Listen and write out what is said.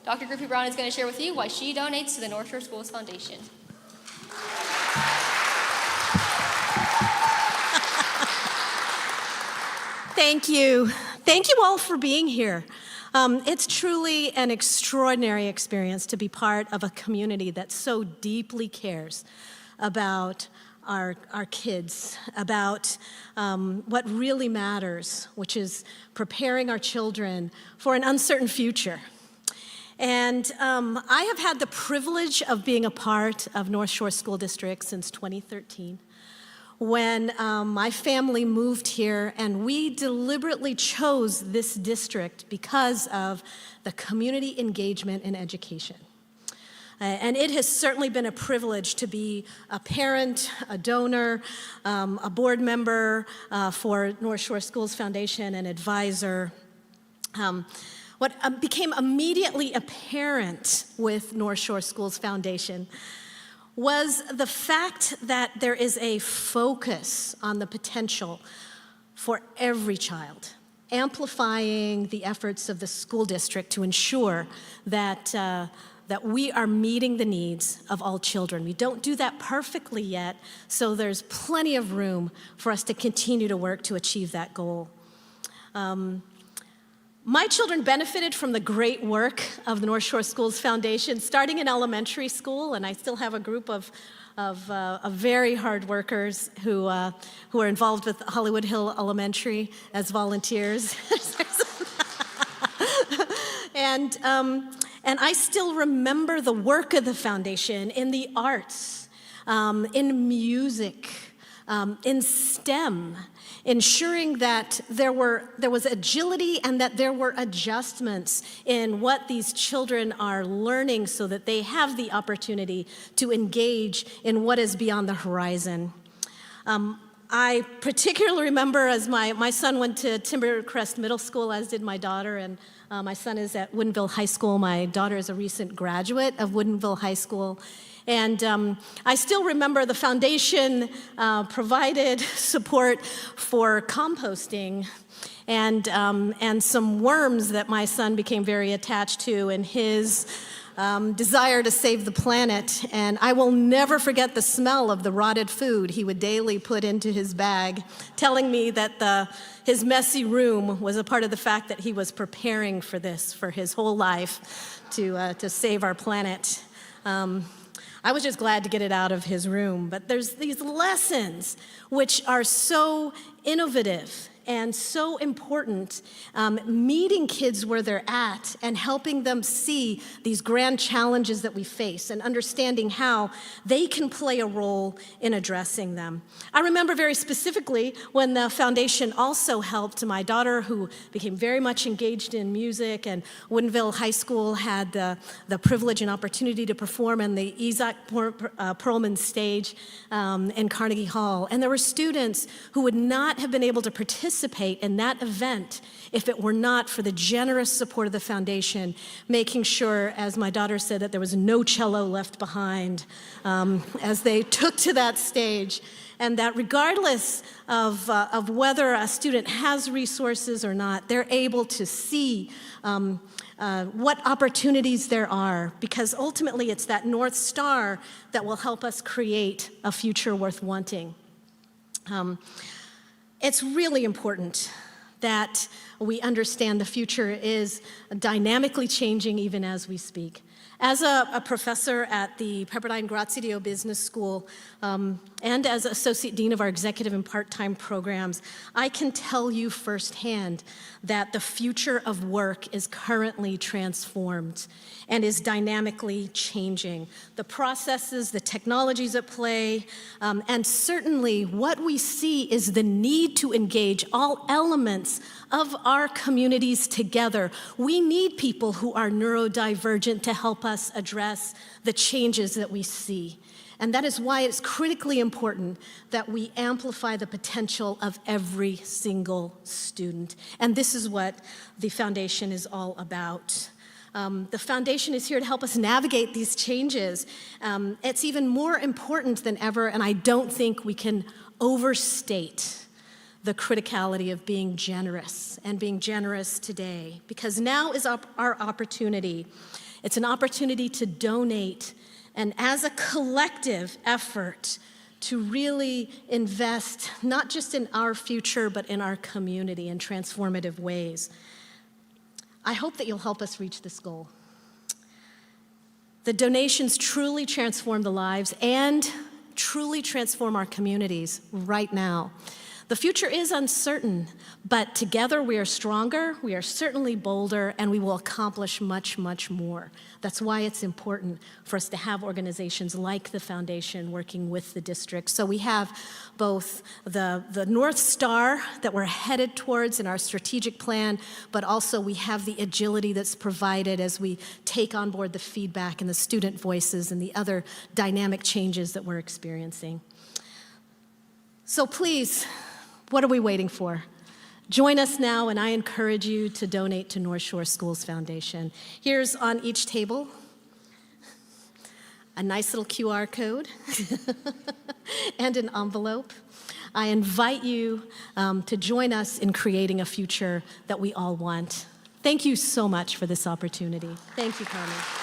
Dr. Griffy-Brown is going to share with you why she donates to the North Shore Schools Foundation. Thank you. Thank you all for being here. It's truly an extraordinary experience to be part of a community that so deeply cares about our kids, about what really matters, which is preparing our children for an uncertain future. And I have had the privilege of being a part of North Shore School District since 2013. When my family moved here, and we deliberately chose this district because of the community engagement in education. And it has certainly been a privilege to be a parent, a donor, a board member for North Shore Schools Foundation, an advisor. What became immediately apparent with North Shore Schools Foundation was the fact that there is a focus on the potential for every child, amplifying the efforts of the school district to ensure that, that we are meeting the needs of all children. We don't do that perfectly yet, so there's plenty of room for us to continue to work to achieve that goal. My children benefited from the great work of the North Shore Schools Foundation, starting in elementary school, and I still have a group of very hard workers who are involved with Hollywood Hill Elementary as volunteers. And I still remember the work of the foundation in the arts, in music, in STEM, ensuring that there was agility and that there were adjustments in what these children are learning so that they have the opportunity to engage in what is beyond the horizon. I particularly remember as my son went to Timbercrest Middle School, as did my daughter, and my son is at Woodinville High School. My daughter is a recent graduate of Woodinville High School. And I still remember the foundation provided support for composting and some worms that my son became very attached to in his desire to save the planet. And I will never forget the smell of the rotted food he would daily put into his bag, telling me that his messy room was a part of the fact that he was preparing for this for his whole life to save our planet. I was just glad to get it out of his room. But there's these lessons which are so innovative and so important, meeting kids where they're at and helping them see these grand challenges that we face and understanding how they can play a role in addressing them. I remember very specifically when the foundation also helped my daughter, who became very much engaged in music, and Woodinville High School had the privilege and opportunity to perform in the Isaac Perlman stage in Carnegie Hall. And there were students who would not have been able to participate in that event if it were not for the generous support of the foundation, making sure, as my daughter said, that there was no cello left behind as they took to that stage. And that regardless of whether a student has resources or not, they're able to see what opportunities there are, because ultimately it's that North Star that will help us create a future worth wanting. It's really important that we understand the future is dynamically changing even as we speak. As a professor at the Pepperdine Grazio Business School and as Associate Dean of our executive and part-time programs, I can tell you firsthand that the future of work is currently transformed and is dynamically changing. The processes, the technologies at play, and certainly what we see is the need to engage all elements of our communities together. We need people who are neurodivergent to help us address the changes that we see. And that is why it's critically important that we amplify the potential of every single student. And this is what the foundation is all about. The foundation is here to help us navigate these changes. It's even more important than ever, and I don't think we can overstate the criticality of being generous and being generous today, because now is our opportunity. It's an opportunity to donate, and as a collective effort, to really invest not just in our future, but in our community in transformative ways. I hope that you'll help us reach this goal. The donations truly transform the lives and truly transform our communities right now. The future is uncertain, but together we are stronger, we are certainly bolder, and we will accomplish much, much more. That's why it's important for us to have organizations like the Foundation working with the district. So we have both the North Star that we're headed towards in our strategic plan, but also we have the agility that's provided as we take on board the feedback and the student voices and the other dynamic changes that we're experiencing. So please, what are we waiting for? Join us now, and I encourage you to donate to North Shore Schools Foundation. Here's on each table a nice little QR code and an envelope. I invite you to join us in creating a future that we all want. Thank you so much for this opportunity. Thank you, Carmen.